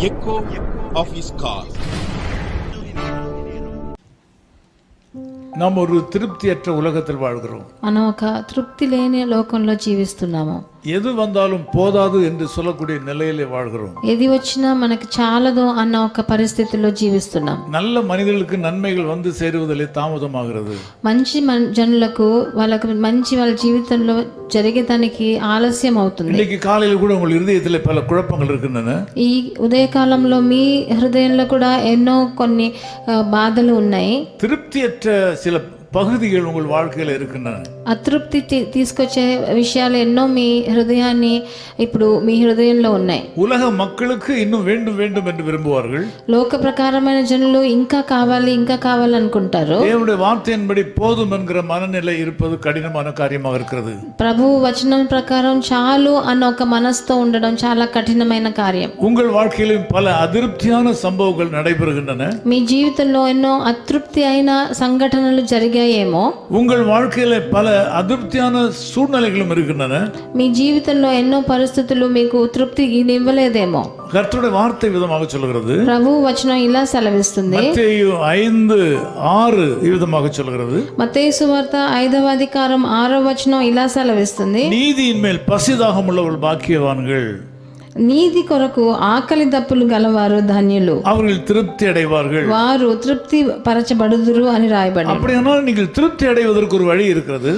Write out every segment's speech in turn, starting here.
echo of his call. நாம் ஒரு திருப்தியற்ற உலகத்தில் வாழ்கிறோம். మనం ఒక తృప్తి లేని లోకంలో జీవిస్తున్నాము. எது வந்தாலும் போதாது என்று சொல்லக்கூடிய நிலையிலே வாழ்கிறோம். ఏది వచ్చినా మనకి చాలదు అన్న ఒక పరిస్థితిలో జీవిస్తున్నాం. நல்ல மனிதர்களுக்கு நன்மைகள் வந்து சேருவதிலே தாமதமாகிறது. మంచి జనులకు వాళ్ళ జీవితంలో జరిగేదానికి ఆలస్యం అవుతుంది. இன்னைக்கு காலையில் கூட உங்கள் இதயத்திலே பல குழப்பங்கள் இருக்கின்றன. ఈ ఉదయకాలంలో మీ హృదయంలో కూడా ఎన్నో కొన్ని బాధలు ఉన్నాయి. திருப்தியற்ற சில பகுதிகள் உங்கள் வாழ்க்கையில் இருக்கின்றன. అతృప్తి తీసుకొచ్చే విషయాలు ఎన్నో మీ హృదయాన్ని ఇప్పుడు మీ హృదయంలో ఉన్నాయి. உலக மக்களுக்கு இன்னும் வேண்டும் வேண்டும் என்று விரும்புவார்கள். లోక ప్రకారమైన జనులు ఇంకా కావాలి అనుకుంటారు. தேவனுடைய வார்த்தையின்படி போதும் என்கிற மனநிலை இருப்பது கடினமான காரியமாக இருக்கிறது. ప్రభు వచనం ప్రకారం చాలు అన్న ఒక మనసుతో ఉండడం చాలా కఠినమైన కార్యం. உங்கள் வாழ்க்கையிலும் பல அதிருப்தியான சம்பவங்கள் நடைபெறுகின்றன. మీ జీవితంలో ఎన్నో అతృప్తి అయిన సంఘటనలు జరిగాయేమో. உங்கள் வாழ்க்கையில பல அதிருப்தியான சூழ்நிலைகளும் இருக்கின்றன. మీ జీవితంలో ఎన్నో పరిస్థితులు మీకు తృప్తి ఇవ్వలేదేమో. கர்த்தருடைய வார்த்தை விதமாக சொல்கிறது. ప్రభు వచనం ఇలా సెలవిస్తుంది. மత్తேயு 5:6 ఈ విధமாக சொல்கிறது. మత్తయి సువార్త 5వ అధ్యాయం 6వ వచనం ఇలా సెలవిస్తుంది. நீதியின் மேல் பசிதாகம் உள்ளவர்கள் பாக்கியவான்கள். నీతి కొరకు ఆకలి దప్పులు గలవారు ధన్యులు, அவர்கள் திருப்தி அடைவார்கள். వారు తృప్తి పరచబడుదురు అని రాయబడింది. அப்படியானால் நீங்கள் திருப்தி அடைவதற்கு ஒரு வழி இருக்கிறது.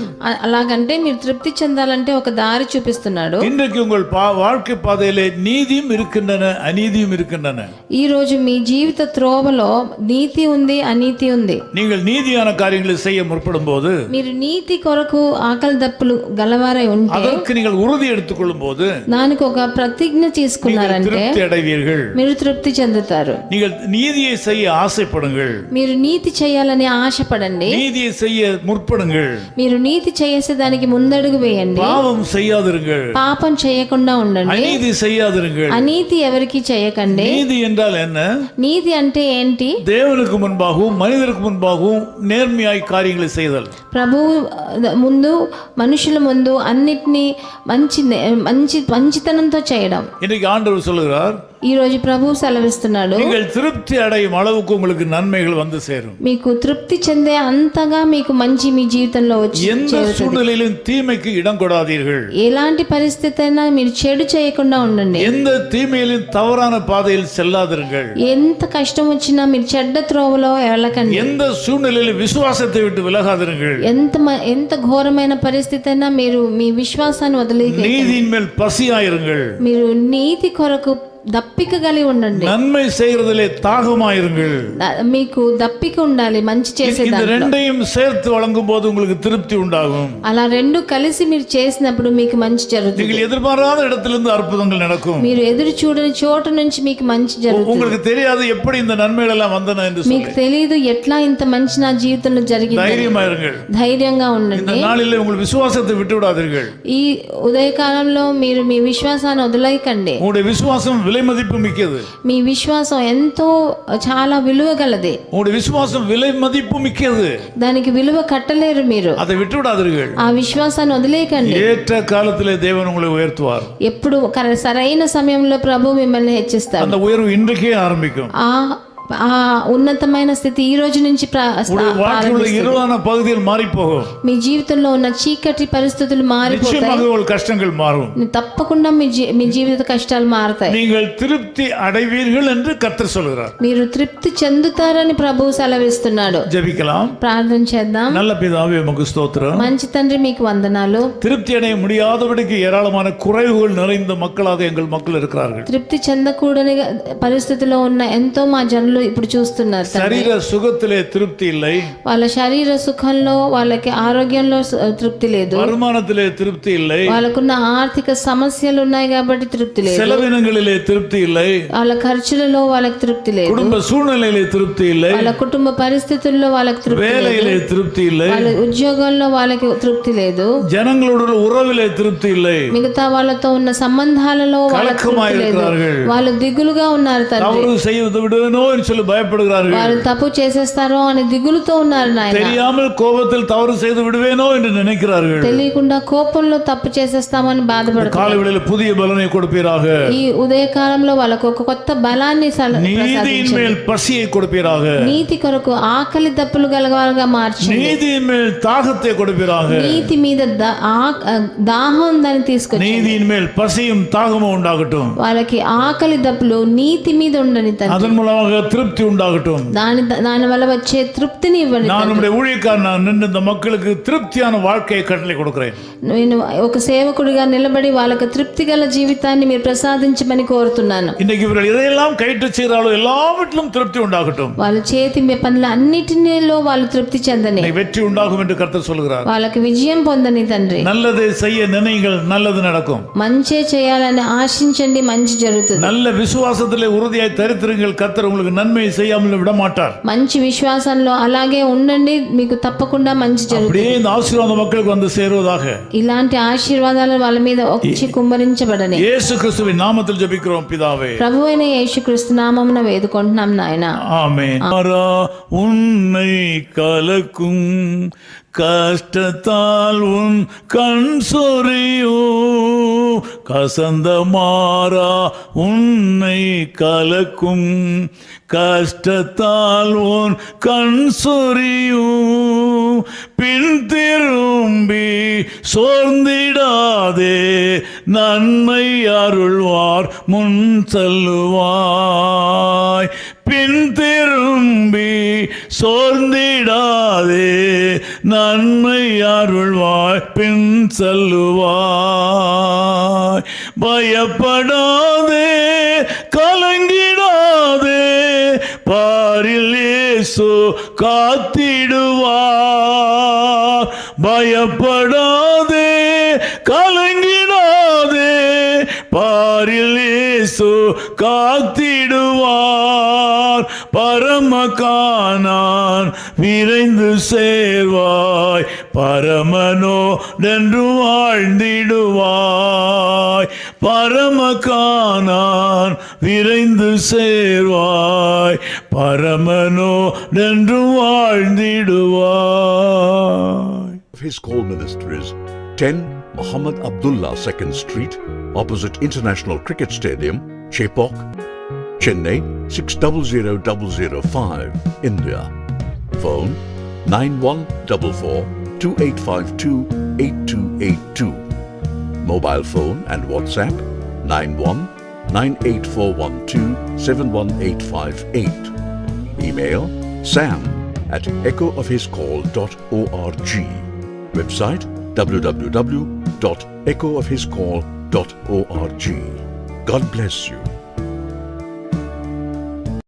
అలాగంటే మీరు తృప్తి చెందాలంటే ఒక దారి చూపిస్తున్నాడు. இன்றைக்கு உங்கள் வாழ்க்கை பாதையிலே நீதியும் இருக்கின்றன, அநீதியும் இருக்கின்றன. ఈ రోజు మీ జీవిత త్రోవలో నీతి ఉంది, అనీతి ఉంది. நீங்கள் நீதியான காரியங்களை செய்ய முற்படும் போது, మీరు నీతి కొరకు ఆకలి దప్పులు గలవారై ఉంటే, அதற்கு நீங்கள் உறுதி எடுத்துக்கொள்ளும் போது, దానికి ఒక ప్రతిజ్ఞ తీసుకున్నారంటే మీరు తృప్తి చెందుతారు. நீங்கள் நீதியை செய்ய ஆசைப்படுங்கள். మీరు నీతి చేయాలని ఆశపడండి. நீதியை செய்ய முற்படுங்கள். మీరు నీతి చేసేదానికి ముందడుగు వేయండి. பாவம் செய்யாதிருங்கள். పాపం చేయకుండా ఉండండి. அநீதி செய்யாதிருங்கள். అనీతి ఎవరికి చేయకండి. நீதி என்றால் என்ன? నీతి అంటే ఏంటి? தேவனுக்கு முன்பாகவும் மனிதருக்கு முன்பாகவும் நேர்மையாய் காரியங்களை செய்தல். ప్రభు ముందు మనుషుల ముందు అన్నిటినీ మంచితనంతో చేయడం. இன்னைக்கு ஆண்டவர் சொல்லுகிறார், ఈ రోజు ప్రభు సెలవిస్తున్నాడు, நீங்கள் திருப்தி அடையும் அளவுக்கு உங்களுக்கு நன்மைகள் வந்து சேரும். మీకు తృప్తి చెందే అంతగా మీకు మంచి మీ జీవితంలో వచ్చి எந்த சூழ்நிலையிலும் தீமைக்கு இடம் கொடாதீர்கள். ఎలాంటి పరిస్థితి అయినా మీరు చెడు చేయకుండా ఉండండి. எந்த தீமையிலும் தவறான பாதையில் செல்லாதிருங்கள். ఎంత కష్టం వచ్చినా మీరు చెడ్డ త్రోవలో వెళ్ళకండి. எந்த சூழ்நிலையிலும் விசுவாசத்தை விட்டு விலகாதிருங்கள். ఎంత ఘోరమైన పరిస్థితి అయినా మీరు మీ విశ్వాసాన్ని వదిలేయండి. நீதியின் மேல் பசியாயிருங்கள். మీరు నీతి కొరకు దప్పిక కలిగి ఉండండి. நன்மை செய்கிறதிலே தாகமாயிருங்கள். మీకు దప్పిక ఉండాలి మంచి చేసేదాన్ని. இந்த ரெண்டையும் சேர்த்து வழங்கும் போது உங்களுக்கு திருப்தி உண்டாகும். అలా రెండు కలిసి మీరు చేసినప్పుడు మీకు మంచి జరుగుతుంది. நீங்கள் எதிர்பாராத இடத்திலிருந்து அற்புதங்கள் நடக்கும். మీరు ఎదురు చూడని చోట నుంచి మీకు మంచి జరుగుతుంది. உங்களுக்கு தெரியாது எப்படி இந்த நன்மைகள் எல்லாம் வந்தன என்று சொல்லி. మీకు తెలియదు ఎట్లా ఇంత మంచి నా జీవితంలో జరిగింది. ధైర్యமாயிருங்கள். ధైర్యంగా ఉండండి. இந்த நாளிலே உங்கள் விசுவாசத்தை விட்டு விடாதீர்கள். ఈ ఉదయకాలంలో మీరు మీ విశ్వాసాన్ని వదిలేయకండి. உங்களுடைய விசுவாசம் விலை மதிப்பு மிக்கது. మీ విశ్వాసం ఎంతో చాలా విలువ గలది. உங்களுடைய விசுவாசம் விலை மதிப்பு மிக்கது. దానికి విలువ కట్టలేరు మీరు. அதை விட்டு விடாதீர்கள். ఆ విశ్వాసాన్ని వదిలేయకండి. ஏற்ற காலத்திலே தேவன் உங்களை உயர்த்துவார். ఎప్పుడు సరైన సమయంలో ప్రభు మిమ్మల్ని హెచ్చిస్తారు. அந்த உயர்வு இன்றைக்கே ஆரம்பிக்கும். ఆ ఉన్నతమైన స్థితి ఈ రోజు నుంచి இருளான பகுதியில் மாறி போகும். మీ జీవితంలో ఉన్న చీకటి పరిస్థితులు మారిపోతాయి. కష్టங்கள் மாறும். తప్పకుండా మీ జీవిత కష్టాలు మారతాయి. நீங்கள் திருப்தி அடைவீர்கள் என்று கர்த்தர் சொல்கிறார். మీరు తృప్తి చెందుతారని ప్రభువు సెలవిస్తున్నాడు. ஜெபிக்கலாம். ప్రార్థన చేద్దాం. நல்ல பிதாவே உமக்கு ஸ்தோத்திரம். మంచి తండ్రి మీకు వందనాలు. திருப்தி அடைய முடியாதபடிக்கு ஏராளமான குறைவுகள் நிறைந்த மக்களாக எங்கள் மக்கள் இருக்கிறார்கள். తృప్తి చెందకూడని పరిస్థితిలో ఉన్న ఎంతో మా జనులు ఇప్పుడు చూస్తున్నారు. శరీర సుఖத்திலே திருப்தி இல்லை. వాళ్ళ శరీర సుఖంలో వాళ్ళకి ఆరోగ్యంలో తృప్తి లేదు. வருமானத்திலே திருப்தி இல்லை. వాళ్ళకున్న ఆర్థిక సమస్యలు ఉన్నాయి కాబట్టి తృప్తి లేదు. செலவினங்களிலே திருப்தி இல்லை. వాళ్ళ ఖర్చులలో వాళ్ళకి తృప్తి లేదు. குடும்ப சூழ்நிலையிலே திருப்தி இல்லை. వాళ్ళ కుటుంబ పరిస్థితుల్లో వాళ్ళకి తృప్తి లేదు. வேலையிலே திருப்தி இல்லை. వాళ్ళ ఉద్యోగంలో వాళ్ళకి తృప్తి లేదు. జనங்களோட உறவிலே திருப்தி இல்லை. మిగతా వాళ్ళతో ఉన్న సంబంధాలలో వాళ్ళకి తృప్తి లేదు. వాళ్ళు దిగులుగా ఉన్నారు తండ్రి. తవరు செய்வது విడువనో சொல்லி பயப்படுகிறார்கள். వారు తప్పు చేసేస్తారో అని దిగులుతో ఉన్నారు నాయన. தெரியாமல் கோபத்தில் தவறு செய்து விடுவேனோ என்று நினைக்கிறார்கள். తెలియకుండా కోపంలో తప్పు చేసేస్తామని బాధపడుతున్నారు. காலைவேளையில் புதிய பலனை கொடுப்பீராக. ఈ ఉదయ కాలంలో వాళ్ళకు ఒక కొత్త బలాన్ని நீதியின் மேல் பசியை கொடுப்பீராக. నీతి కొరకు ఆకలి దప్పులు గలవారుగా మార్చండి. நீதியின் மேல் தாகத்தை கொடுப்பீராக. నీతి మీద దాహం ఉందని తీసుకొచ్చి நீதியின் மேல் பசியும் தாகமும் உண்டாகட்டும். వాళ్ళకి ఆకలి దప్పులు నీతి మీద ఉండని తండ్రి. அதன் மூலமாக திருப்தி உண்டாகட்டும். దాని వల్ల వచ్చే తృప్తిని ఇవ్వండి. நான் நம்முடைய ஊழியக்காரனாக நின்று இந்த மக்களுக்கு திருப்தியான வாழ்க்கையை கட்டளை கொடுக்கிறேன். నేను ఒక సేవకుడిగా నిలబడి వాళ్ళకి తృప్తి గల జీవితాన్ని మీరు ప్రసాదించమని కోరుతున్నాను. இன்னைக்கு இவர்கள் எதையெல்லாம் கைட்டு செய்கிறாளோ எல்லாவற்றிலும் திருப்தி உண்டாகட்டும். వాళ్ళ చేతి పనుల అన్నిటిలో వాళ్ళు తృప్తి చెందని வெற்றி உண்டாகும் என்று கர்த்தர் சொல்கிறார். వాళ్ళకి విజయం పొందని తండ్రి. நல்லதை செய்ய நினைங்கள், நல்லது நடக்கும். మంచి చేయాలని ఆశించండి, మంచి జరుగుతుంది. நல்ல விசுவாசத்திலே உறுதியாய் தரித்திருங்கள், கர்த்தர் உங்களுக்கு நன்மை செய்யாமல் விட மாட்டார். మంచి విశ్వాసంలో అలాగే ఉండండి, మీకు తప్పకుండా మంచి జరుగుతుంది. அப்படியே இந்த ஆசீர்வாதம் மக்களுக்கு வந்து சேருவதாக. ఇలాంటి ఆశీర్వాదాలు వాళ్ళ మీద వచ్చి కుమ్మరించబడని இயேசு கிறிஸ்துவின் நாமத்தில் ஜெபிக்கிறோம் பிதாவே. ప్రభువైన యేసుక్రీస్తు నామమున వేడుకుంటున్నాం నాయన. ஆமென். உன்னை கலக்கும் கஷ்டத்தால் உன் கண் சொறியோ, கசந்த மாறா உன்னை கலக்கும் கஷ்டத்தால் உன் கண் சொறியோ, பின் திரும்பி சோர்ந்திடாதே, நன்மை அருள்வார் முன் செல்லுவாய். பின் திரும்பி சோர்ந்திடாதே, நன்மை அருள்வாய் பின் செல்லுவாய். பயப்படாதே, கலங்கிடாதே, பாரில் இயேசு காத்திடுவார். பயப்படாதே, கலங்கிடாதே, பாரில் இயேசு காத்திடுவார். பரமகானான் விரைந்து சேர்வாய், பரமனோடென்று வாழ்ந்திடுவாய். பரமகானான் விரைந்து Servai, பரமனோடென்று வாழ்ந்திடுவாய். His Call Ministries, 10 Muhammad Abdullah 2nd Street, opposite International Cricket Stadium, Chepauk, Chennai 600005, India. Phone 9144-2852-8282. Mobile phone and WhatsApp 91-98412-71858. Email sam@echoofhiscall.org. Website www.echoofhiscall.org. God bless you.